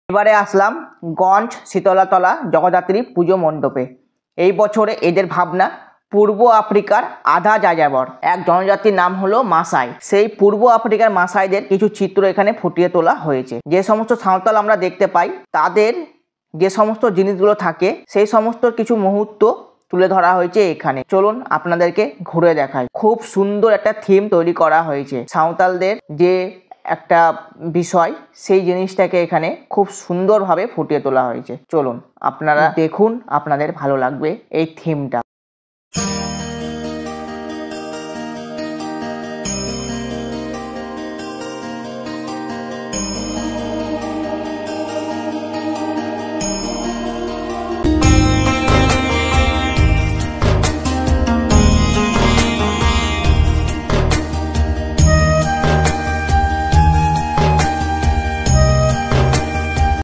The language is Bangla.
এবারে আসলাম গঞ্জ শীতলাতলা জগদ্ধাত্রী পুজো মণ্ডপে। এই বছরে এদের ভাবনা পূর্ব আফ্রিকার আধা যাযাবর এক জনজাতির নাম হলো মাসাই। সেই পূর্ব আফ্রিকার মাসাইদের কিছু চিত্র এখানে ফুটিয়ে তোলা হয়েছে। যে সমস্ত সাঁওতাল আমরা দেখতে পাই তাদের যে সমস্ত জিনিসগুলো থাকে সেই সমস্ত কিছু মুহূর্ত তুলে ধরা হয়েছে এখানে। চলুন আপনাদেরকে ঘুরে দেখাই। খুব সুন্দর একটা থিম তৈরি করা হয়েছে। সাঁওতালদের যে একটা বিষয় সেই জিনিসটাকে এখানে খুব সুন্দরভাবে ফুটিয়ে তোলা হয়েছে। চলুন আপনারা দেখুন, আপনাদের ভালো লাগবে এই থিমটা।